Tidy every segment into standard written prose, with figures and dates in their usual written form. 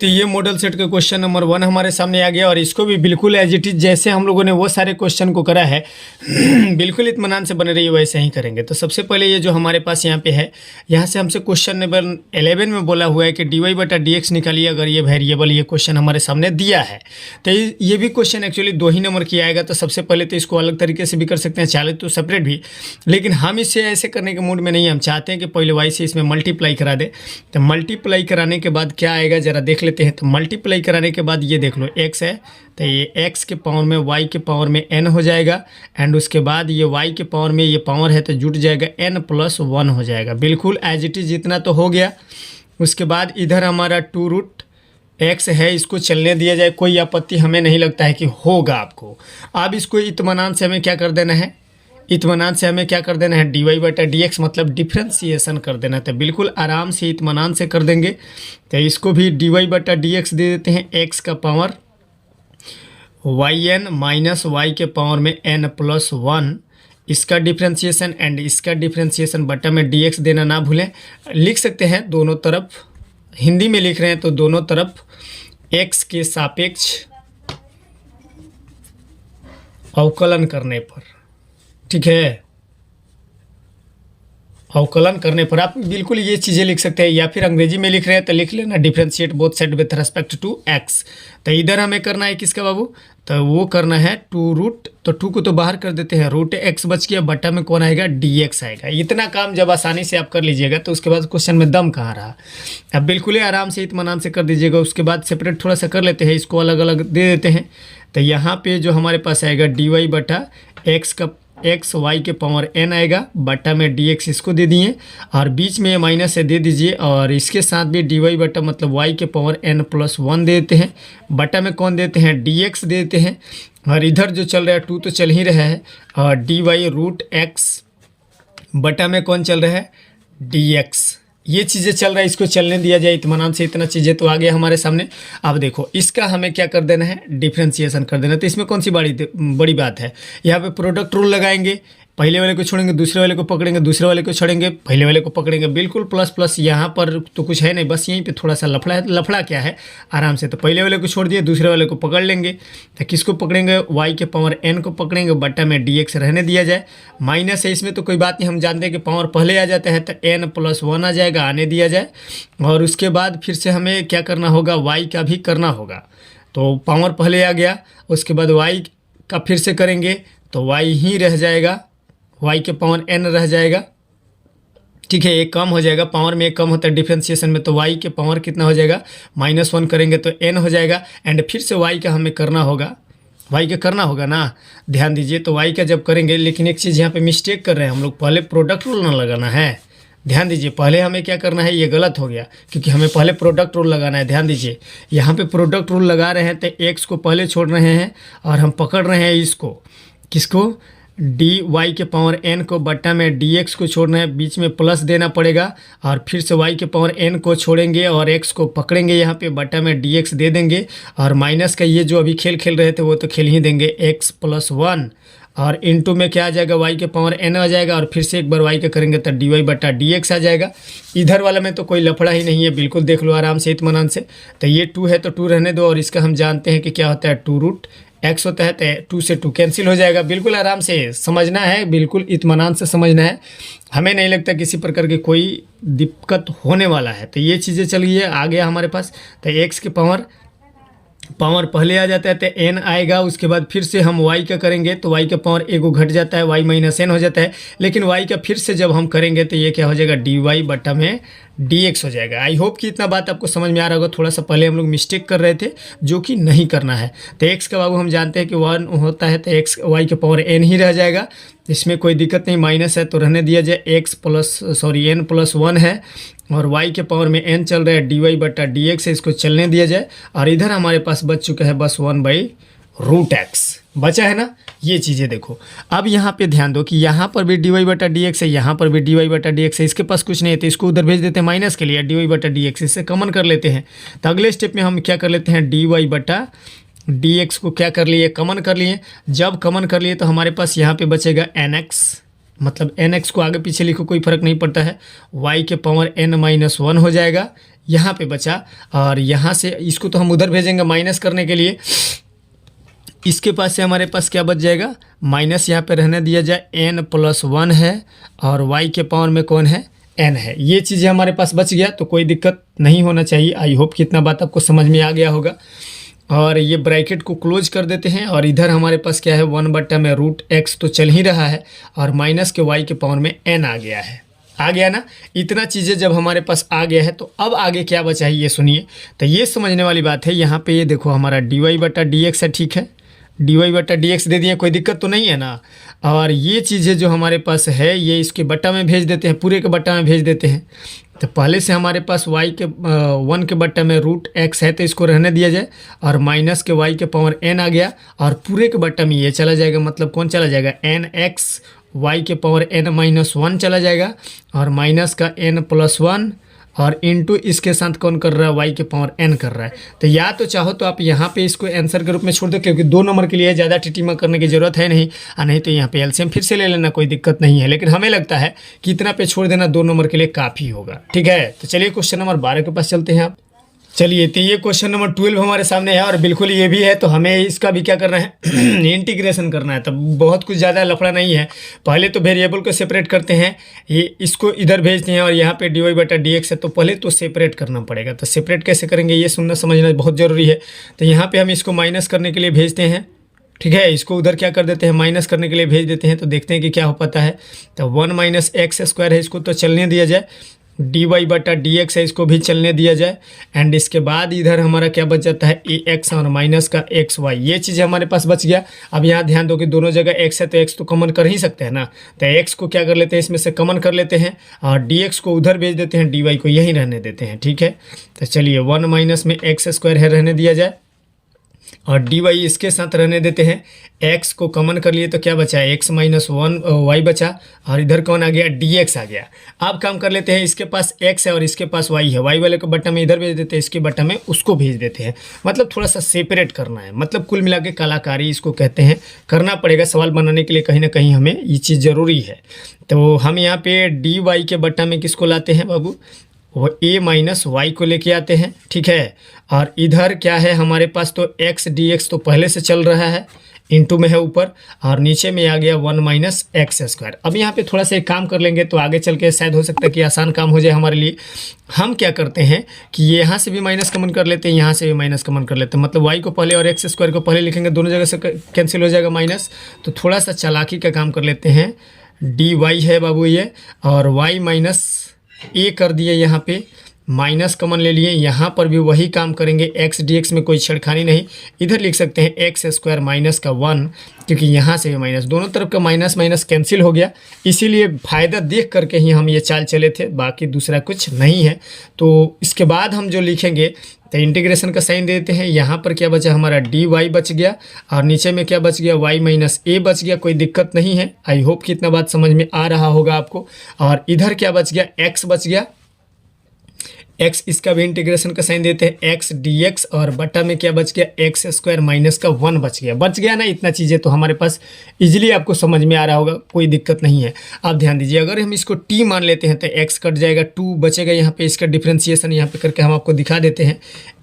तो ये model set का क्वेश्चन नंबर 1 हमारे सामने आ गया और इसको भी बिल्कुल एज इट इज जैसे हम लोगों ने वो सारे क्वेश्चन को करा है बिल्कुल इत्मीनान से बने रहिए वैसे ही करेंगे। तो सबसे पहले ये जो हमारे पास यहाँ पे है, यहाँ से हमसे क्वेश्चन नंबर 11 में बोला हुआ है कि dy बटा dx निकालिए अगर ये वेरिएबल, ये क्वेश्चन हमारे सामने दिया है। तो ये भी क्वेश्चन एक्चुअली 2 ही नंबर की आएगा। तो सबसे पहले तो इसको अलग तरीके से भी कर सकते हैं, चाहे तो सेपरेट भी, लेकिन हम इसे ऐसे करने के मूड में नहीं। हम चाहते हैं कि पहले y से इसमें मल्टीप्लाई करा दे। तो मल्टीप्लाई कराने के बाद क्या आएगा जरा देख लेते हैं। तो मल्टीप्लाई कराने के बाद ये देख लो x है, तो ये x के पावर में y के पावर में n हो जाएगा, एंड उसके बाद ये y के पावर में ये पावर है तो जुट जाएगा n+1 हो जाएगा। बिल्कुल एज इट इज इतना तो हो गया। उसके बाद इधर हमारा 2√x है, इसको चलने दिया जाए, कोई आपत्ति हमें नहीं लगता है कि होगा आपको। अब इसको इत्मीनान से हमें क्या कर देना है, इत्मीनान से हमें क्या कर देना है, dy बटा dx मतलब डिफ्रेंसिएशन कर देना है। तो बिल्कुल आराम से इत्मीनान से कर देंगे। तो इसको भी dy बटा dx दे देते हैं x का पावर yn माइनस y के पावर में n+1, इसका डिफ्रेंसिएशन एंड इसका डिफ्रेंसिएशन बटा में dx देना ना भूलें। लिख सकते हैं दोनों तरफ, हिंदी में लिख रहे हैं तो दोनों तरफ x के सापेक्ष अवकलन करने पर, ठीक है, अवकलन करने पर आप बिल्कुल ये चीज़ें लिख सकते हैं। या फिर अंग्रेजी में लिख रहे हैं तो लिख लेना differentiate both side with respect to x। तो इधर हमें करना है किसका बाबू, तो वो करना है 2 तो 2 को तो बाहर कर देते हैं, √x बच गया, बटा में कौन आएगा, dx आएगा। इतना काम जब आसानी से आप कर लीजिएगा तो उसके बाद क्वेश्चन में दम कहाँ रहा। अब बिल्कुल ही आराम से इत्मीनान से कर दीजिएगा। उसके बाद सेपरेट थोड़ा सा कर लेते हैं, इसको अलग अलग दे देते हैं। तो यहाँ पे जो हमारे पास आएगा dy बटा x का x y के पावर n आएगा, बटा में dx इसको दे दिए, और बीच में माइनस से दे दीजिए, और इसके साथ भी dy बटा मतलब y के पावर n+1 देते हैं, बटा में कौन देते हैं, dx देते हैं। और इधर जो चल रहा है 2 तो चल ही रहा है, और dy√x बटा में कौन चल रहा है, dx। ये चीज़ें चल रहा है, इसको चलने दिया जाए इत्मीनान से। इतना चीज़ें तो आ गया हमारे सामने। अब देखो इसका हमें क्या कर देना है, डिफ्रेंसिएशन कर देना। तो इसमें कौन सी बड़ी बात है, यहाँ पे प्रोडक्ट रूल लगाएंगे, पहले वाले को छोड़ेंगे दूसरे वाले को पकड़ेंगे, दूसरे वाले को छोड़ेंगे पहले वाले को पकड़ेंगे, बिल्कुल प्लस प्लस। यहाँ पर तो कुछ है नहीं, बस यहीं पे थोड़ा सा लफड़ा है। लफड़ा क्या है, आराम से तो पहले वाले को छोड़ दिए, दूसरे वाले को पकड़ लेंगे। तो किसको पकड़ेंगे, y के पावर n को पकड़ेंगे, बटा में dx रहने दिया जाए। माइनस है इसमें तो कोई बात नहीं, हम जानते हैं कि पावर पहले आ जाता है तो n+1 आ जाएगा, आने दिया जाए। और उसके बाद फिर से हमें क्या करना होगा, y का भी करना होगा। तो पावर पहले आ गया, उसके बाद y का फिर से करेंगे तो y ही रह जाएगा, y के पावर n रह जाएगा, ठीक है, एक कम हो जाएगा, पावर में एक कम होता है डिफ्रेंसिएशन में। तो y के पावर कितना हो जाएगा, -1 करेंगे तो n हो जाएगा, एंड फिर से y का हमें करना होगा, y का करना होगा ना, ध्यान दीजिए। तो y का जब करेंगे, लेकिन एक चीज़ यहाँ पे मिस्टेक कर रहे हैं हम लोग, पहले प्रोडक्ट रूल ना लगाना है, ध्यान दीजिए। पहले हमें क्या करना है, ये गलत हो गया, क्योंकि हमें पहले प्रोडक्ट रूल लगाना है। ध्यान दीजिए, यहाँ पे प्रोडक्ट रूल लगा रहे हैं तो x को पहले छोड़ रहे हैं, और हम पकड़ रहे हैं इसको, किसको, dy के पावर n को, बटा में dx को छोड़ना है, बीच में प्लस देना पड़ेगा, और फिर से y के पावर n को छोड़ेंगे और x को पकड़ेंगे यहाँ पे, बटा में dx दे देंगे, और माइनस का ये जो अभी खेल खेल रहे थे वो तो खेल ही देंगे, x+1, और इनटू में क्या आ जाएगा, y के पावर n आ जाएगा, और फिर से एक बार y का करेंगे तो dy बटा dx आ जाएगा। इधर वाला में तो कोई लफड़ा ही नहीं है, बिल्कुल देख लो आराम से इत्मीनान से। तो ये 2 है तो 2 रहने दो, और इसका हम जानते हैं कि क्या होता है, 2√x होता है, तो 2 से 2 कैंसिल हो जाएगा। बिल्कुल आराम से समझना है, बिल्कुल इत्मीनान से समझना है, हमें नहीं लगता किसी प्रकार की कोई दिक्कत होने वाला है। तो ये चीज़ें चलिए आ गया हमारे पास। तो x के पावर पहले आ जाता है तो n आएगा, उसके बाद फिर से हम y का करेंगे तो y का पावर एगो घट जाता है, y माइनस n हो जाता है, लेकिन y का फिर से जब हम करेंगे तो ये क्या हो जाएगा, dy बटा में dx हो जाएगा। आई होप कि इतना बात आपको समझ में आ रहा होगा। थोड़ा सा पहले हम लोग मिस्टेक कर रहे थे, जो कि नहीं करना है। तो x का बाबू हम जानते हैं कि 1 होता है, तो y के पावर n ही रह जाएगा, इसमें कोई दिक्कत नहीं, माइनस है तो रहने दिया जाए, n+1 है, और y के पावर में n चल रहा है, dy बटा dx है, इसको चलने दिया जाए। और इधर हमारे पास बच चुका है बस 1/√x बचा है ना। ये चीज़ें देखो, अब यहाँ पे ध्यान दो कि यहाँ पर भी dy बटा dx है, यहाँ पर भी dy बटा dx है, इसके पास कुछ नहीं है तो इसको उधर भेज देते हैं माइनस के लिए, dy बटा dx इससे कॉमन कर लेते हैं। तो अगले स्टेप में हम क्या कर लेते हैं, dy बटा dx को क्या कर लिए, कॉमन कर लिए। जब कॉमन कर लिए तो हमारे पास यहाँ पे बचेगा nx, मतलब nx को आगे पीछे लिखो कोई फ़र्क नहीं पड़ता है, y के पावर n-1 हो जाएगा, यहाँ पे बचा, और यहाँ से इसको तो हम उधर भेजेंगे माइनस करने के लिए। इसके पास से हमारे पास क्या बच जाएगा, माइनस यहाँ पे रहने दिया जाए, n+1 है और y के पावर में कौन है, n है। ये चीज़ें हमारे पास बच गया, तो कोई दिक्कत नहीं होना चाहिए। आई होप कि इतना बात आपको समझ में आ गया होगा। और ये ब्रैकेट को क्लोज कर देते हैं, और इधर हमारे पास क्या है, 1/√x तो चल ही रहा है, और माइनस के y के पावर में n आ गया है। आ गया ना। इतना चीज़ें जब हमारे पास आ गया है, तो अब आगे क्या बचा है ये सुनिए। तो ये समझने वाली बात है। यहाँ पे ये देखो हमारा dy/dx है, ठीक है, dy/dx दे दिए, कोई दिक्कत तो नहीं है ना। और ये चीज़ें जो हमारे पास है, ये इसके बट्टा में भेज देते हैं, पूरे के बट्टा में भेज देते हैं। तो पहले से हमारे पास y के 1 के बट्टा में √x है, तो इसको रहने दिया जाए, और माइनस के y के पावर n आ गया, और पूरे के बट्टा में ये चला जाएगा, मतलब कौन चला जाएगा, nx y के पावर n-1 चला जाएगा, और माइनस का n+1, और इनटू इसके साथ कौन कर रहा है, y के पावर n कर रहा है। तो या तो चाहो तो आप यहाँ पे इसको आंसर के रूप में छोड़ दो, क्योंकि 2 नंबर के लिए ज़्यादा टिटिमा करने की ज़रूरत है नहीं, और नहीं तो यहाँ पे एलसीएम फिर से ले लेना, कोई दिक्कत नहीं है। लेकिन हमें लगता है कि इतना पे छोड़ देना 2 नंबर के लिए काफ़ी होगा, ठीक है। तो चलिए क्वेश्चन नंबर 12 के पास चलते हैं आप। चलिए, तो ये क्वेश्चन नंबर 12 हमारे सामने है, और बिल्कुल ये भी है। तो हमें इसका भी क्या करना है, इंटीग्रेशन करना है। तब बहुत कुछ ज़्यादा लफड़ा नहीं है। पहले तो वेरिएबल को सेपरेट करते हैं, ये इसको इधर भेजते हैं, और यहाँ पे dy/dx है, तो पहले तो सेपरेट करना पड़ेगा। तो सेपरेट कैसे करेंगे ये सुनना समझना बहुत ज़रूरी है। तो यहाँ पर हम इसको माइनस करने के लिए भेजते हैं, ठीक है। इसको उधर क्या कर देते हैं, माइनस करने के लिए भेज देते हैं। तो देखते हैं कि क्या हो पाता है। तो 1 - x² है, इसको तो चलने दिया जाए। dy/dx है, इसको भी चलने दिया जाए। एंड इसके बाद इधर हमारा क्या बच जाता है, ax और माइनस का xy, ये चीज़ हमारे पास बच गया। अब यहाँ ध्यान दो कि दोनों जगह x है, तो x तो कॉमन कर ही सकते हैं ना। तो x को क्या कर लेते हैं, इसमें से कॉमन कर लेते हैं, और dx को उधर भेज देते हैं, dy को यहीं रहने देते हैं, ठीक है। तो चलिए 1 माइनस में x² है, रहने दिया जाए, और dy इसके साथ रहने देते हैं। x को कॉमन कर लिए तो क्या बचा है, x - 1 y बचा, और इधर कौन आ गया, dx आ गया। अब काम कर लेते हैं, इसके पास x है और इसके पास y है, y वाले को बट्टा में इधर भेज देते हैं, इसके बट्टा में उसको भेज देते हैं। मतलब थोड़ा सा सेपरेट करना है, मतलब कुल मिला के कलाकारी इसको कहते हैं। करना पड़ेगा सवाल बनाने के लिए, कहीं ना कहीं हमें ये चीज़ ज़रूरी है। तो हम यहाँ पे dy के बट्टा में किसको लाते हैं बाबू, वो a - y को लेके आते हैं, ठीक है। और इधर क्या है हमारे पास, तो x dx तो पहले से चल रहा है, इनटू में है ऊपर, और नीचे में आ गया 1 - x²। अब यहाँ पे थोड़ा सा एक काम कर लेंगे, तो आगे चल के शायद हो सकता है कि आसान काम हो जाए हमारे लिए। हम क्या करते हैं कि ये यहाँ से भी माइनस कॉमन कर लेते हैं, यहाँ से भी माइनस कॉमन कर लेते हैं। मतलब y को पहले और x² को पहले लिखेंगे, दोनों जगह से कैंसिल हो जाएगा माइनस। तो थोड़ा सा चालाकी का काम कर लेते हैं। dy है बाबू ये, और y - a कर दिए, यहाँ पे माइनस कॉमन ले लिए। यहाँ पर भी वही काम करेंगे, x dx में कोई छेड़खानी नहीं। इधर लिख सकते हैं x² माइनस का 1, क्योंकि यहाँ से भी माइनस, दोनों तरफ का माइनस माइनस कैंसिल हो गया। इसीलिए फ़ायदा देख करके ही हम ये चाल चले थे, बाकी दूसरा कुछ नहीं है। तो इसके बाद हम जो लिखेंगे, तो इंटीग्रेशन का साइन देते हैं। यहाँ पर क्या बचा हमारा, dy बच गया, और नीचे में क्या बच गया, y - a बच गया। कोई दिक्कत नहीं है। आई होप कि इतना बात समझ में आ रहा होगा आपको। और इधर क्या बच गया, x बच गया, x, इसका भी इंटीग्रेशन का साइन देते हैं, x dx, और बटा में क्या बच गया, x² माइनस का 1 बच गया ना। इतना चीज़ें तो हमारे पास इजीली आपको समझ में आ रहा होगा, कोई दिक्कत नहीं है। आप ध्यान दीजिए, अगर हम इसको t मान लेते हैं तो x कट जाएगा, 2 बचेगा। यहाँ पे इसका डिफ्रेंशिएशन यहाँ पे करके हम आपको दिखा देते हैं।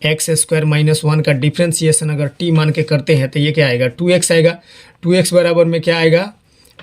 x² - 1 का डिफ्रेंशिएशन अगर t मान के करते हैं तो ये क्या आएगा, 2x आएगा। 2x बराबर में क्या आएगा,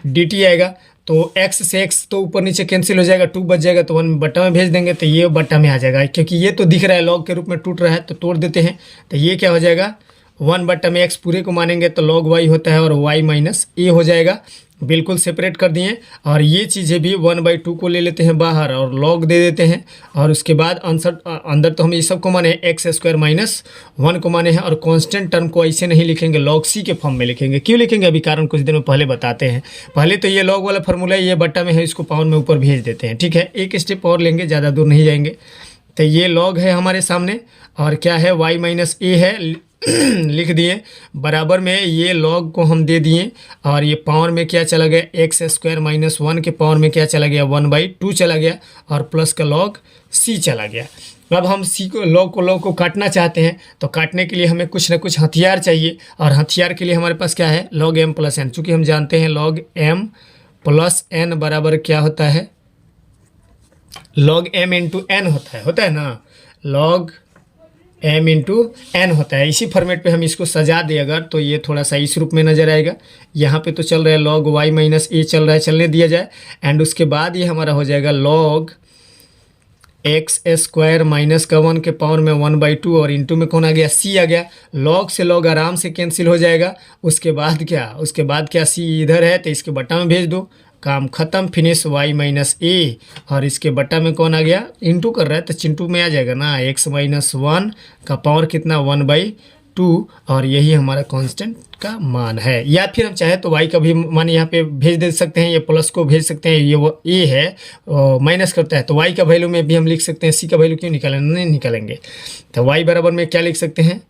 dt आएगा। तो x से x तो ऊपर नीचे कैंसिल हो जाएगा, 2 बच जाएगा, तो 1 बट्टा में भेज देंगे, तो ये बट्टा में आ जाएगा। क्योंकि ये तो दिख रहा है लॉग के रूप में टूट रहा है, तो तोड़ देते हैं। तो ये क्या हो जाएगा, 1 बट्टा में x पूरे को मानेंगे तो log y होता है, और y - a हो जाएगा। बिल्कुल सेपरेट कर दिए। और ये चीज़ें भी 1/2 को ले लेते हैं बाहर, और log दे देते हैं। और उसके बाद आंसर अंदर तो हम ये सब को माने हैं, x² - 1 को माने हैं। और कांस्टेंट टर्म को ऐसे नहीं लिखेंगे, log c के फॉर्म में लिखेंगे। क्यों लिखेंगे, अभी कारण कुछ दिन में पहले बताते हैं। पहले तो ये log वाला फार्मूला ये बट्टा में है, इसको पावर में ऊपर भेज देते हैं, ठीक है। एक स्टेप और लेंगे, ज़्यादा दूर नहीं जाएंगे। तो ये log है हमारे सामने, और क्या है, y - a है, लिख दिए। बराबर में ये log को हम दे दिए, और ये पावर में क्या चला गया, x² - 1 के पावर में क्या चला गया, 1/2 चला गया, और प्लस का log c चला गया। अब हम c को log को काटना चाहते हैं, तो काटने के लिए हमें कुछ ना कुछ हथियार चाहिए। और हथियार के लिए हमारे पास क्या है, log m + n। चूँकि हम जानते हैं log m + n बराबर क्या होता है, log m × n होता है ना। log m इंटू एन होता है। इसी फॉर्मेट पे हम इसको सजा दें अगर, तो ये थोड़ा सा इस रूप में नज़र आएगा। यहाँ पे तो चल रहा है log y माइनस ए चल रहा है, चलने दिया जाए। एंड उसके बाद ये हमारा हो जाएगा log एक्स स्क्वायर माइनस का 1 के पावर में 1/2 और इंटू में कौन आ गया, c आ गया। log से log आराम से कैंसिल हो जाएगा। उसके बाद क्या c इधर है तो इसके बट्टा में भेज दो, काम खत्म, फिनिश। y माइनस ए और इसके बट्टा में कौन आ गया, इंटू कर रहा है तो चिंटू में आ जाएगा ना, x माइनस 1 का पावर कितना 1/2 और यही हमारा कांस्टेंट का मान है। या फिर हम चाहे तो y का भी मान यहाँ पे भेज दे सकते हैं, ये प्लस को भेज सकते हैं, ये वो a है माइनस करता है तो y का वैल्यू में भी हम लिख सकते हैं। c का वैल्यू क्यों निकालेंगे, नहीं निकालेंगे। तो y बराबर में क्या लिख सकते हैं,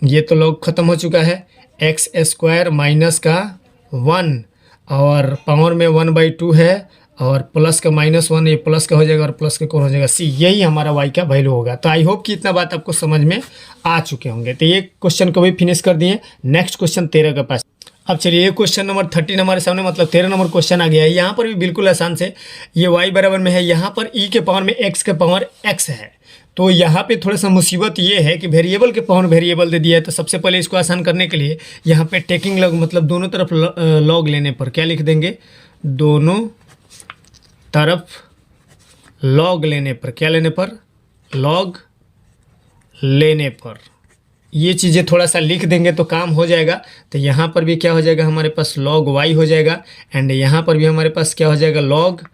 ये तो log ख़त्म हो चुका है, एक्स स्क्वायर माइनस का 1 और पावर में 1/2 है और प्लस का -1, ये प्लस का हो जाएगा और प्लस का कौन हो जाएगा, सी। यही हमारा y का वैल्यू होगा। तो आई होप कि इतना बात आपको समझ में आ चुके होंगे। तो ये क्वेश्चन को भी फिनिश कर दिए। नेक्स्ट क्वेश्चन 13 के पास। अब चलिए ये क्वेश्चन नंबर 13 हमारे सामने, मतलब 13 नंबर क्वेश्चन आ गया है। यहाँ पर भी बिल्कुल आसान से ये y बराबर में है, यहाँ पर e के पावर में x के पावर x है। तो यहाँ पे थोड़ा सा मुसीबत ये है कि वेरिएबल के पावर वेरिएबल दे दिया है। तो सबसे पहले इसको आसान करने के लिए यहाँ पे टेकिंग लॉग, मतलब दोनों तरफ लॉग लेने पर क्या लिख देंगे, दोनों तरफ लॉग लेने पर, क्या लेने पर, लॉग लेने पर ये चीज़ें थोड़ा सा लिख देंगे तो काम हो जाएगा। तो यहाँ पर भी क्या हो जाएगा, हमारे पास log y हो जाएगा एंड यहाँ पर भी हमारे पास क्या हो जाएगा, log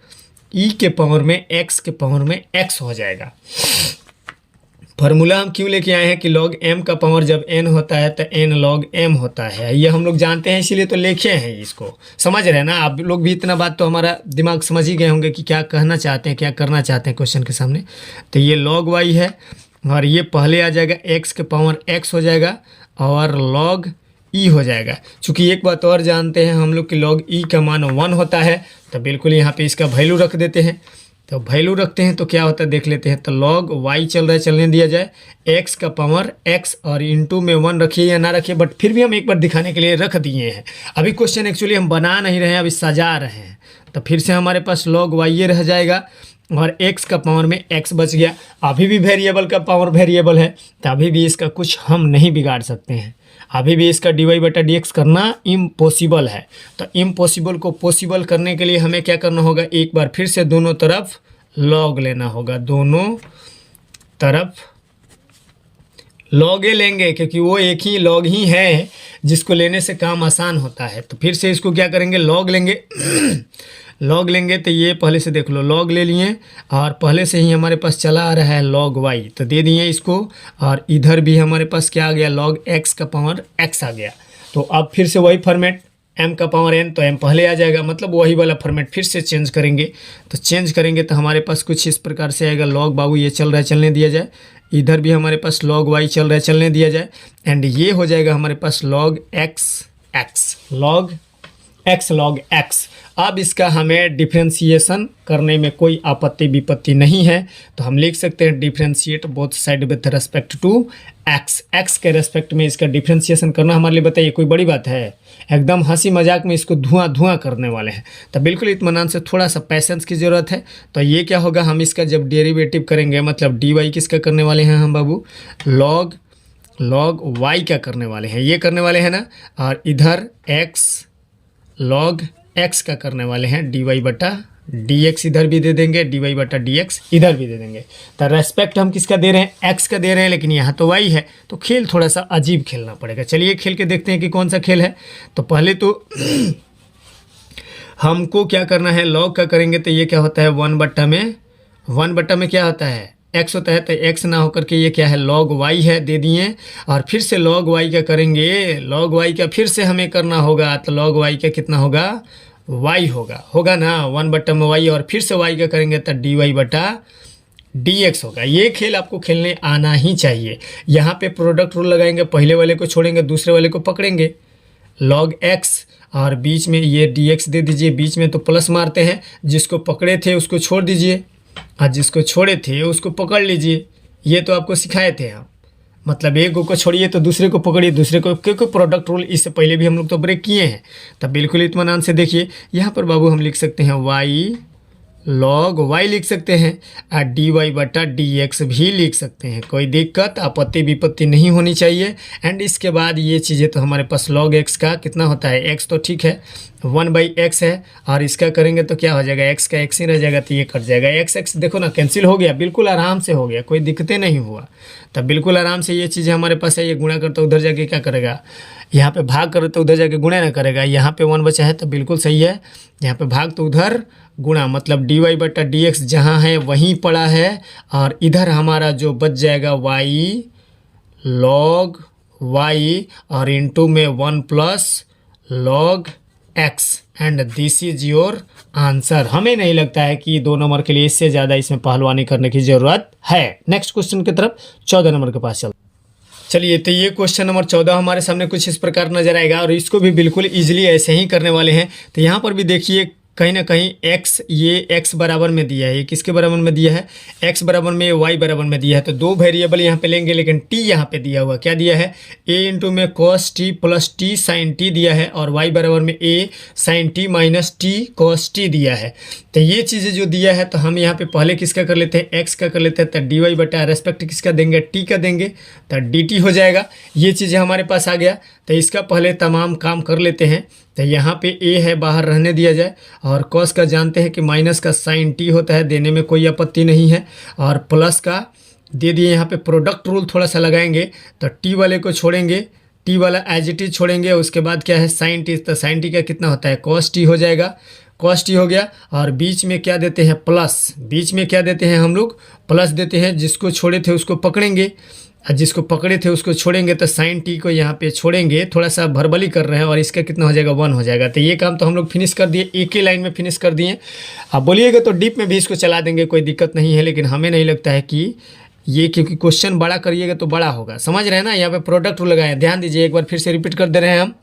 e के पावर में x के पावर में x हो जाएगा। फार्मूला हम क्यों लेके आए हैं कि log m का पावर जब n होता है तो n log m होता है, ये हम लोग जानते हैं इसीलिए तो लिखे हैं। इसको समझ रहे हैं ना आप लोग भी, इतना बात तो हमारा दिमाग समझ ही गए होंगे कि क्या कहना चाहते हैं, क्या करना चाहते हैं क्वेश्चन के सामने। तो ये log y है और ये पहले आ जाएगा x के पावर x हो जाएगा और log e हो जाएगा। चूँकि एक बात और जानते हैं हम लोग कि log e का मान 1 होता है, तो बिल्कुल यहाँ पे इसका वैल्यू रख देते हैं। तो वैल्यू रखते हैं तो क्या होता है देख लेते हैं। तो log y चल रहा है, चलने दिया जाए, x का पावर x और इंटू में 1 रखिए या ना रखिए, बट फिर भी हम एक बार दिखाने के लिए रख दिए हैं। अभी क्वेश्चन एक्चुअली हम बना नहीं रहे हैं, अभी सजा रहे हैं। तो फिर से हमारे पास log y ये रह जाएगा और x का पावर में x बच गया। अभी भी वेरिएबल का पावर वेरिएबल है तो अभी भी इसका कुछ हम नहीं बिगाड़ सकते हैं, अभी भी इसका dy/dx करना इम्पॉसिबल है। तो इम्पॉसिबल को पॉसिबल करने के लिए हमें क्या करना होगा, एक बार फिर से दोनों तरफ log लेना होगा, दोनों तरफ log लेंगे क्योंकि वो एक ही log ही है जिसको लेने से काम आसान होता है। तो फिर से इसको क्या करेंगे, log लेंगे log लेंगे तो ये पहले से देख लो log ले लिए और पहले से ही हमारे पास चला आ रहा है log y, तो दे दिए इसको। और इधर भी हमारे पास क्या आ गया, log x का पावर x आ गया। तो अब फिर से वही फॉर्मेट, m का पावर n तो m पहले आ जाएगा, मतलब वही वाला फॉर्मेट फिर से चेंज करेंगे। तो चेंज करेंगे तो हमारे पास कुछ इस प्रकार से आएगा, log बाबू ये चल रहा है, चलने दिया जाए। इधर भी हमारे पास log y चल रहा है, चलने दिया जाए। एंड ये हो जाएगा हमारे पास log x log x। अब इसका हमें डिफ्रेंशिएशन करने में कोई आपत्ति विपत्ति नहीं है, तो हम लिख सकते हैं differentiate both side with respect to x के रेस्पेक्ट में इसका डिफ्रेंशिएशन करना हमारे लिए, बताइए कोई बड़ी बात है, एकदम हंसी मजाक में इसको धुआं करने वाले हैं। तो बिल्कुल इत्मीनान से, थोड़ा सा पैसेंस की ज़रूरत है। तो ये क्या होगा, हम इसका जब डेरिवेटिव करेंगे, मतलब dy किसका करने वाले हैं हम बाबू, log y का करने वाले हैं, ये करने वाले हैं ना। और इधर x log x का करने वाले हैं, dy/dx इधर भी दे देंगे, dy/dx इधर भी दे देंगे। तो रेस्पेक्ट हम किसका दे रहे हैं, x का दे रहे हैं, लेकिन यहाँ तो y है, तो खेल थोड़ा सा अजीब खेलना पड़ेगा। चलिए खेल के देखते हैं कि कौन सा खेल है। तो पहले तो हमको क्या करना है, log का करेंगे तो ये क्या होता है, 1/में क्या होता है, x होता है। तो x ना होकर के ये क्या है, log y है, दे दिए। और फिर से log y का करेंगे, log y का फिर से हमें करना होगा, तो log y का कितना होगा, y होगा ना, 1/में y, और फिर से y का करेंगे तो dy/dx होगा। ये खेल आपको खेलने आना ही चाहिए। यहाँ पे प्रोडक्ट रूल लगाएंगे, पहले वाले को छोड़ेंगे, दूसरे वाले को पकड़ेंगे, log x और बीच में ये dx दे दीजिए, बीच में तो प्लस मारते हैं, जिसको पकड़े थे उसको छोड़ दीजिए और जिसको छोड़े थे उसको पकड़ लीजिए। ये तो आपको सिखाए थे हम, मतलब एक को छोड़िए तो दूसरे को पकड़िए, दूसरे को, क्योंकि प्रोडक्ट रूल इससे पहले भी हम लोग तो ब्रेक किए हैं। तब बिल्कुल इत्मीनान से देखिए, यहाँ पर बाबू हम लिख सकते हैं y log y लिख सकते हैं और dy/dx भी लिख सकते हैं। कोई दिक्कत आपत्ति विपत्ति नहीं होनी चाहिए। एंड इसके बाद ये चीज़ें तो हमारे पास log x का कितना होता है, x तो ठीक है 1/x है, और इसका करेंगे तो क्या हो जाएगा, x का x ही रह जाएगा, तो ये कट जाएगा। x देखो ना कैंसिल हो गया, बिल्कुल आराम से हो गया, कोई दिक्कतें नहीं हुआ। तब बिल्कुल आराम से ये चीज़ें हमारे पास है। ये गुणा करते उधर जाके क्या करेगा, यहाँ पे भाग करे तो उधर जाके गुणा ना करेगा। यहाँ पे 1 बचा है तो बिल्कुल सही है, यहाँ पे भाग तो उधर गुणा, मतलब dy/dx जहाँ है वहीं पड़ा है, और इधर हमारा जो बच जाएगा y log y और इंटू में 1 + log x and this is your answer. हमें नहीं लगता है कि 2 नंबर के लिए इससे ज़्यादा इसमें पहलवानी करने की ज़रूरत है। नेक्स्ट क्वेश्चन की तरफ 14 नंबर के पास चलिए। तो ये क्वेश्चन नंबर 14 हमारे सामने कुछ इस प्रकार नजर आएगा, और इसको भी बिल्कुल इजीली ऐसे ही करने वाले हैं। तो यहाँ पर भी देखिए कहीं ना कहीं x, ये x बराबर में दिया है, ये किसके बराबर में दिया है, x बराबर में, y बराबर में दिया है। तो 2 वेरिएबल यहाँ पे लेंगे, लेकिन t यहाँ पे दिया हुआ क्या दिया है, a इंटू में cos t + t sin t दिया है, और y बराबर में a sin t - t cos t दिया है। तो ये चीज़ें जो दिया है, तो हम यहाँ पे पहले किसका कर लेते हैं, x का कर लेते हैं। तो dy/ रेस्पेक्ट किसका देंगे, t का देंगे, तो dt हो जाएगा। ये चीज़ें हमारे पास आ गया। तो इसका पहले तमाम काम कर लेते हैं। तो यहाँ पे a है, बाहर रहने दिया जाए, और cos का जानते हैं कि माइनस का sin t होता है, देने में कोई आपत्ति नहीं है, और प्लस का दे दिए। यहाँ पे प्रोडक्ट रूल थोड़ा सा लगाएंगे, तो t वाले को छोड़ेंगे, t वाला एज इट इज छोड़ेंगे। उसके बाद क्या है sin t, तो sin t का कितना होता है, cos t हो जाएगा, cos t हो गया। और बीच में क्या देते हैं, प्लस, बीच में क्या देते हैं हम लोग, प्लस देते हैं। जिसको छोड़े थे उसको पकड़ेंगे, और जिसको पकड़े थे उसको छोड़ेंगे। तो sin t को यहाँ पे छोड़ेंगे, थोड़ा सा भरबली कर रहे हैं, और इसका कितना हो जाएगा, 1 हो जाएगा। तो ये काम तो हम लोग फिनिश कर दिए, एक ही लाइन में फिनिश कर दिए। आप बोलिएगा तो डीप में भी इसको चला देंगे, कोई दिक्कत नहीं है, लेकिन हमें नहीं लगता है कि ये, क्योंकि क्वेश्चन बड़ा करिएगा तो बड़ा होगा, समझ रहे हैं ना। यहाँ पे प्रोडक्ट रूल लगाए, ध्यान दीजिए, एक बार फिर से रिपीट कर दे रहे हैं हम।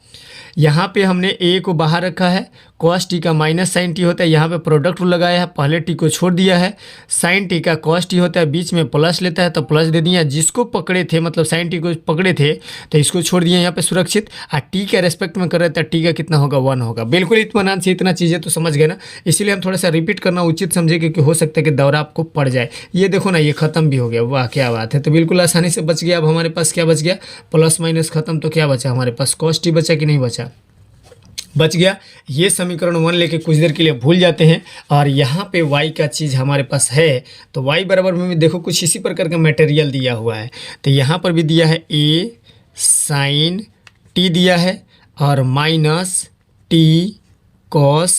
यहाँ पे हमने a को बाहर रखा है, cos t का माइनस sin t होता है, यहाँ पे प्रोडक्ट रूल लगाया है, पहले t को छोड़ दिया है, sin t का cos t होता है, बीच में प्लस लेता है तो प्लस दे दिया। जिसको पकड़े थे, मतलब sin t को पकड़े थे, तो इसको छोड़ दिए यहाँ पे सुरक्षित, और t के रेस्पेक्ट में कर रहे थे, t का कितना होगा, 1 होगा। बिल्कुल इत्मीनान से इतना चीज़ें तो समझ गए ना, इसीलिए हम थोड़ा सा रिपीट करना उचित समझे, क्योंकि हो सकता है कि दौरा आपको पड़ जाए। ये देखो ना, ये खत्म भी हो गया, वाह क्या बात है। तो बिल्कुल आसानी से बच गया। अब हमारे पास क्या बच गया, प्लस माइनस खत्म, तो क्या बचा हमारे पास, cos t बचा कि नहीं बचा, बच गया। ये समीकरण 1 लेके कुछ देर के लिए भूल जाते हैं, और यहाँ पे y का चीज़ हमारे पास है। तो y बराबर में भी देखो कुछ इसी प्रकार का मटेरियल दिया हुआ है। तो यहाँ पर भी दिया है a sin t दिया है, और -t cos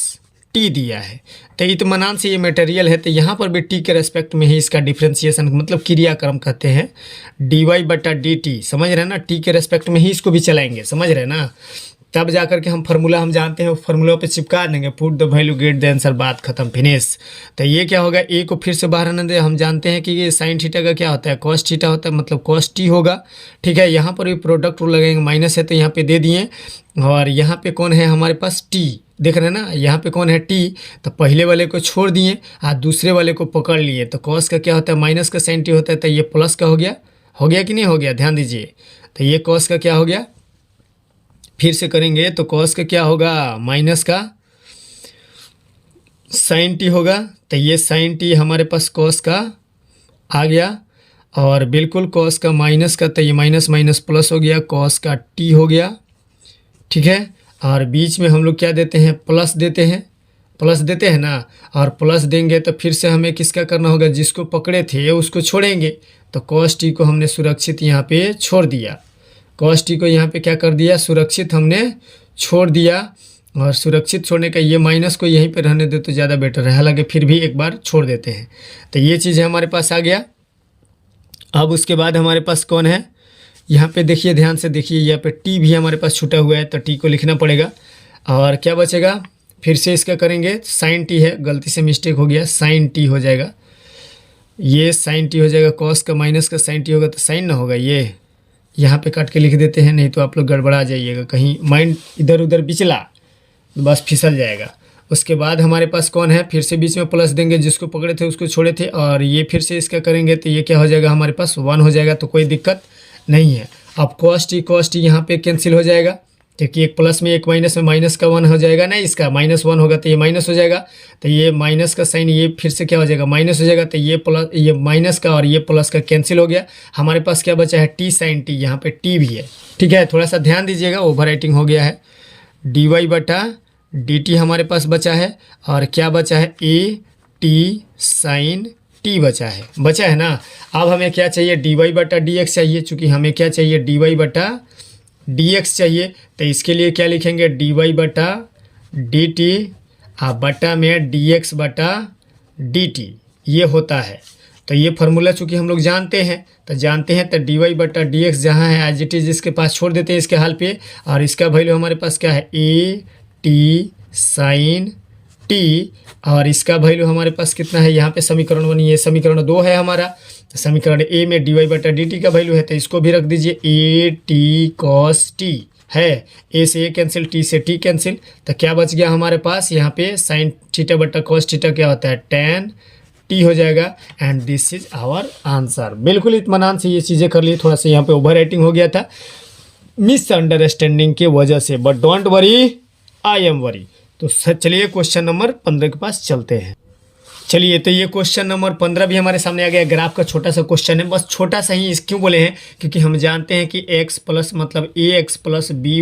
t दिया है। तो इत्मीनान से ये मटेरियल है। तो यहाँ पर भी t के रेस्पेक्ट में ही इसका डिफ्रेंसिएशन, मतलब क्रियाक्रम कहते हैं, dy/dt, समझ रहे हैं ना, t के रेस्पेक्ट में ही इसको भी चलाएंगे, समझ रहे हैं ना। तब जा कर के हम फार्मूला हम जानते हैं, फार्मूला पे चिपका देंगे, put the value get the answer, बात खत्म, फिनिश। तो ये क्या होगा, ए को फिर से बाहर आने दे। हम जानते हैं कि ये साइन थीटा का क्या होता है, cos थीटा होता है, मतलब cos t होगा, ठीक है। यहाँ पर भी प्रोडक्ट रूल लगेंगे, माइनस है तो यहाँ पे दे दिए, और यहाँ पे कौन है हमारे पास, t, देख रहे हैं ना, यहाँ पे कौन है, t। तो पहले वाले को छोड़ दिए और दूसरे वाले को पकड़ लिए। तो cos का क्या होता है, माइनस का sin t होता है, तो ये प्लस का हो गया कि नहीं हो गया, ध्यान दीजिए। तो ये cos का क्या हो गया, फिर से करेंगे तो cos का क्या होगा, माइनस का sin t होगा। तो ये sin t हमारे पास cos का आ गया, और बिल्कुल cos का माइनस का, तो ये माइनस माइनस प्लस हो गया, cos का t हो गया, ठीक है। और बीच में हम लोग क्या देते हैं, प्लस देते हैं ना, और प्लस देंगे तो फिर से हमें किसका करना होगा, जिसको पकड़े थे उसको छोड़ेंगे। तो cos t को हमने सुरक्षित यहाँ पे छोड़ दिया, cos t को यहाँ पे क्या कर दिया, सुरक्षित हमने छोड़ दिया। और सुरक्षित छोड़ने का, ये माइनस को यहीं पे रहने दे तो ज़्यादा बेटर है, हालांकि फिर भी एक बार छोड़ देते हैं। तो ये चीज़ हमारे पास आ गया। अब उसके बाद हमारे पास कौन है, यहाँ पे देखिए, ध्यान से देखिए, यहाँ पे t भी हमारे पास छूटा हुआ है, तो t को लिखना पड़ेगा। और क्या बचेगा, फिर से इसका करेंगे, sin t है, गलती से मिस्टेक हो गया, sin t हो जाएगा, ये sin t हो जाएगा, cos का माइनस का sin t होगा तो sin ना होगा, ये यहाँ पे काट के लिख देते हैं, नहीं तो आप लोग गड़बड़ा जाइएगा, कहीं माइंड इधर उधर बिचला तो बस फिसल जाएगा। उसके बाद हमारे पास कौन है, फिर से बीच में प्लस देंगे, जिसको पकड़े थे उसको छोड़े थे, और ये फिर से इसका करेंगे तो ये क्या हो जाएगा हमारे पास, 1 हो जाएगा, तो कोई दिक्कत नहीं है। अब cos t यहाँ पे कैंसिल हो जाएगा, क्योंकि एक प्लस में एक माइनस में माइनस का 1 हो जाएगा ना, इसका -1 होगा तो ये माइनस हो जाएगा, तो ये माइनस का साइन ये फिर से क्या हो जाएगा, माइनस हो जाएगा, तो ये प्लस, ये माइनस का और ये प्लस का कैंसिल हो गया। हमारे पास क्या बचा है, टी साइन टी, यहाँ पे टी भी है। ठीक है, थोड़ा सा ध्यान दीजिएगा, ओवर राइटिंग हो गया है। डी वाई बटा डी टी हमारे पास बचा है, और क्या बचा है, ए टी साइन टी बचा है ना। अब हमें क्या चाहिए, डी वाई बटा डी एक्स चाहिए, चूँकि हमें क्या चाहिए, डी वाई बटा डी एक्स चाहिए, तो इसके लिए क्या लिखेंगे, डी वाई बटा डी टी बटा में डी एक्स बटा डी टी, ये होता है। तो ये फार्मूला चूँकि हम लोग जानते हैं, तो डी वाई बटा डी एक्स जहाँ है एज इट इज़ इसके पास छोड़ देते हैं इसके हाल पे, और इसका वैल्यू हमारे पास क्या है, ए टी साइन टी, और इसका वैल्यू हमारे पास कितना है, यहाँ पे समीकरण 1, ये समीकरण 2 है हमारा। तो समीकरण ए में डी वाई बटा डी टी का वैल्यू है, तो इसको भी रख दीजिए, ए टी कॉस टी है, ए से ए कैंसिल, टी से टी कैंसिल, तो क्या बच गया हमारे पास, यहाँ पे साइन थीटा बटा कॉस थीटा क्या होता है, टैन टी हो जाएगा। And this is our answer. बिल्कुल इत्मीनान से ये चीज़ें कर ली, थोड़ा सा यहाँ पे ओवर राइटिंग हो गया था मिसअंडरस्टैंडिंग की वजह से, but don't worry, I am worry. तो चलिए क्वेश्चन नंबर 15 के पास चलते हैं। चलिए, तो ये क्वेश्चन नंबर 15 भी हमारे सामने आ गया। ग्राफ का छोटा सा क्वेश्चन है, बस छोटा सा ही इस क्यों बोले हैं, क्योंकि हम जानते हैं कि x प्लस मतलब ए एक्स प्लस बी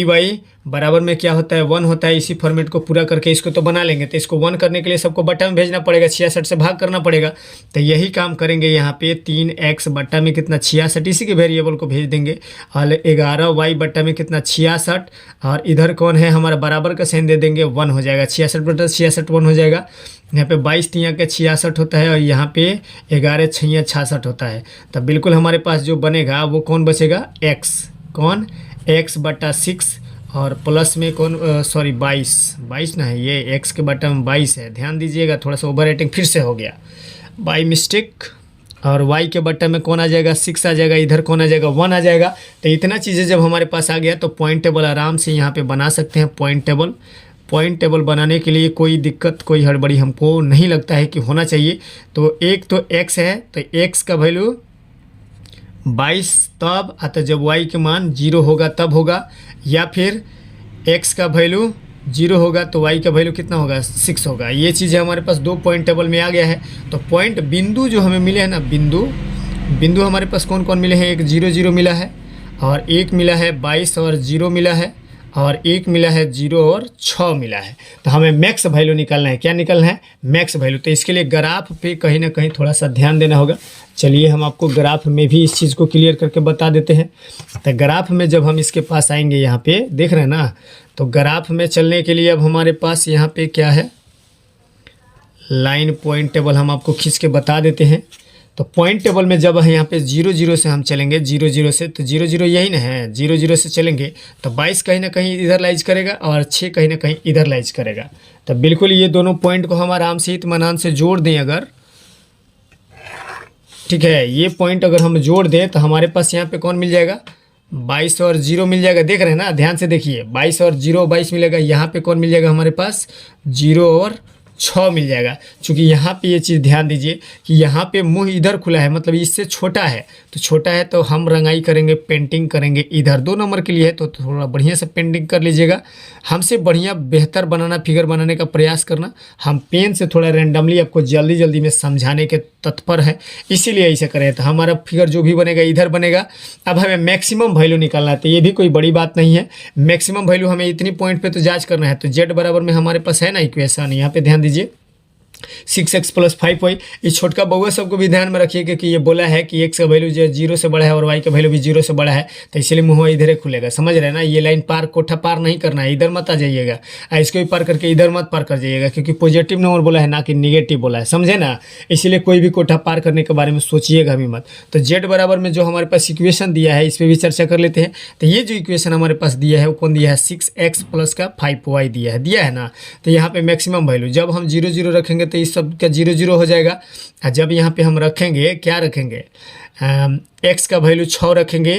वाई बराबर में क्या होता है, 1 होता है। इसी फॉर्मेट को पूरा करके इसको तो बना लेंगे, तो इसको 1 करने के लिए सबको बट्टा में भेजना पड़ेगा, 66 से भाग करना पड़ेगा। तो यही काम करेंगे यहाँ पे, 3x बट्टा में कितना 66, इसी के वेरिएबल को भेज देंगे, और 11y बट्टा में कितना 66, और इधर कौन है हमारा बराबर का साइन दे देंगे, 1 हो जाएगा, 66 बटा 66 1 हो जाएगा। यहाँ पे 22 तियाँ के 66 होता है, और यहाँ पे 11 6 66 होता है। तो बिल्कुल हमारे पास जो बनेगा वो कौन बचेगा, x, कौन x बटा 6, और प्लस में कौन, सॉरी 22 ना है, ये x के बटा में 22 है, ध्यान दीजिएगा, थोड़ा सा ओवर राइटिंग फिर से हो गया बाई मिस्टेक। और y के बटा में कौन आ जाएगा, 6 आ जाएगा, इधर कौन आ जाएगा, 1 आ जाएगा। तो इतना चीज़ें जब हमारे पास आ गया, तो पॉइंट टेबल आराम से यहाँ पे बना सकते हैं। पॉइंट टेबल बनाने के लिए कोई दिक्कत, कोई हड़बड़ी हमको नहीं लगता है कि होना चाहिए। तो एक तो x है, तो x का वैल्यू 22 तब आता जब y के मान 0 होगा तब होगा, या फिर x का वैल्यू 0 होगा तो y का वैल्यू कितना होगा, 6 होगा। ये चीज़ें हमारे पास 2 पॉइंट टेबल में आ गया है। तो पॉइंट बिंदु जो हमें मिले हैं ना, बिंदु हमारे पास कौन कौन मिले हैं, एक 0 0 मिला है, और एक मिला है 22 और 0 मिला है, और एक मिला है 0 और 6 मिला है। तो हमें मैक्स वैल्यू निकालना है, क्या निकालना है, मैक्स वैल्यू। तो इसके लिए ग्राफ पे कहीं ना कहीं थोड़ा सा ध्यान देना होगा। चलिए हम आपको ग्राफ में भी इस चीज़ को क्लियर करके बता देते हैं। तो ग्राफ में जब हम इसके पास आएंगे, यहाँ पे देख रहे हैं ना, तो ग्राफ में चलने के लिए अब हमारे पास यहाँ पे क्या है, लाइन पॉइंट टेबल हम आपको खींच के बता देते हैं। तो पॉइंट टेबल में जब यहाँ पे 0 0 से हम चलेंगे, 0 0 से, तो 0 0 यही ना है, 0 0 से चलेंगे तो 22 कहीं ना कहीं इधर लाइज करेगा, और 6 कहीं ना कहीं इधर लाइज करेगा। तो बिल्कुल ये दोनों पॉइंट को हम आराम से इत्मीनान से जोड़ दें अगर, ठीक है, ये पॉइंट अगर हम जोड़ दें तो हमारे पास यहाँ पे कौन मिल जाएगा, 22 और 0 मिल जाएगा। देख रहे हैं ना, ध्यान से देखिए, 22 और 0 22 मिलेगा। यहाँ पे कौन मिल जाएगा हमारे पास, 0 और 6 मिल जाएगा। चूँकि यहाँ पे ये चीज़ ध्यान दीजिए कि यहाँ पे मुंह इधर खुला है, मतलब इससे छोटा है, तो छोटा है तो हम रंगाई करेंगे, पेंटिंग करेंगे इधर 2 नंबर के लिए है, तो थोड़ा बढ़िया से पेंटिंग कर लीजिएगा। हमसे बढ़िया बेहतर बनाना, फिगर बनाने का प्रयास करना। हम पेन से थोड़ा रैंडमली आपको जल्दी जल्दी में समझाने के तत्पर है, इसीलिए ऐसे करें। तो हमारा फिगर जो भी बनेगा इधर बनेगा। अब हमें मैक्सिमम वैल्यू निकालना है, तो ये भी कोई बड़ी बात नहीं है। मैक्सिमम वैल्यू हमें इतनी पॉइंट पे तो जांच करना है। तो z बराबर में हमारे पास है ना इक्वेशन, यहाँ पे ध्यान दीजिए, 6x प्लस 5y। इस छोटका बउआ सबको भी ध्यान में रखिएगा कि ये बोला है कि x का वैल्यू जो 0 से बड़ा है और y का वैल्यू भी 0 से बड़ा है, तो इसलिए मुँह इधर ही खुलेगा। समझ रहे हैं ना, ये लाइन पार, कोठा पार नहीं करना है, इधर मत आ जाइएगा, इसको भी पार करके इधर मत पार कर जाइएगा, क्योंकि पॉजिटिव नंबर बोला है ना कि निगेटिव बोला है, समझे ना। इसलिए कोई भी कोठा पार करने के बारे में सोचिएगा भी मत। तो z बराबर में जो हमारे पास इक्वेशन दिया है, इस पर भी चर्चा कर लेते हैं। तो ये जो इक्वेशन हमारे पास दिया है वो कौन दिया है, 6x प्लस का 5y दिया है ना। तो यहाँ पे मैक्सिमम वैल्यू जब हम 0 0 रखेंगे तो इस सब का 0 0 हो जाएगा। और जब यहाँ पे हम रखेंगे, क्या रखेंगे, एक्स का वैल्यू 6 रखेंगे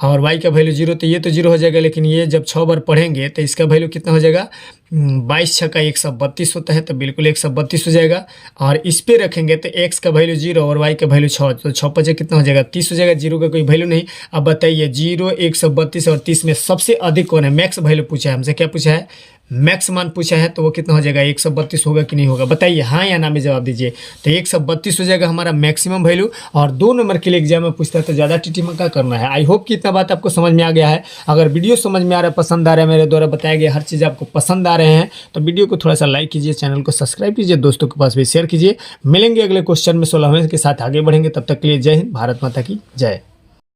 और वाई का वैल्यू 0, तो ये तो 0 हो जाएगा, लेकिन ये जब 6 बार पढ़ेंगे तो इसका वैल्यू कितना हो जाएगा, 22 छक्का 132 होता है, तो बिल्कुल 132 हो जाएगा। और इस पे रखेंगे तो एक्स का वैल्यू 0 और वाई का वैल्यू 6, तो 6 5 कितना हो जाएगा, 30 हो जाएगा। 0 का कोई वैल्यू नहीं। अब बताइए 0, 132 और 30 में सबसे अधिक कौन है? मैक्स वैल्यू पूछा है हमसे, क्या पूछा है? मैक्स मान पूछा है, तो वो कितना हो जाएगा, 132 होगा कि नहीं होगा? बताइए हाँ या ना में जवाब दीजिए। तो 132 हो जाएगा हमारा मैक्सिमम वैल्यू। और 2 नंबर के लिए एग्जाम में पूछता है तो ज़्यादा टिटिमका करना है। आई होप कि इतना बात आपको समझ में आ गया है। अगर वीडियो समझ में आ रहा है, पसंद आ रहा है, मेरे द्वारा बताया गया हर चीज़ आपको पसंद आ रहे हैं, तो वीडियो को थोड़ा सा लाइक कीजिए, चैनल को सब्सक्राइब कीजिए, दोस्तों के पास भी शेयर कीजिए। मिलेंगे अगले क्वेश्चन में 16वें के साथ, आगे बढ़ेंगे। तब तक के लिए जय हिंद, भारत माता की जय।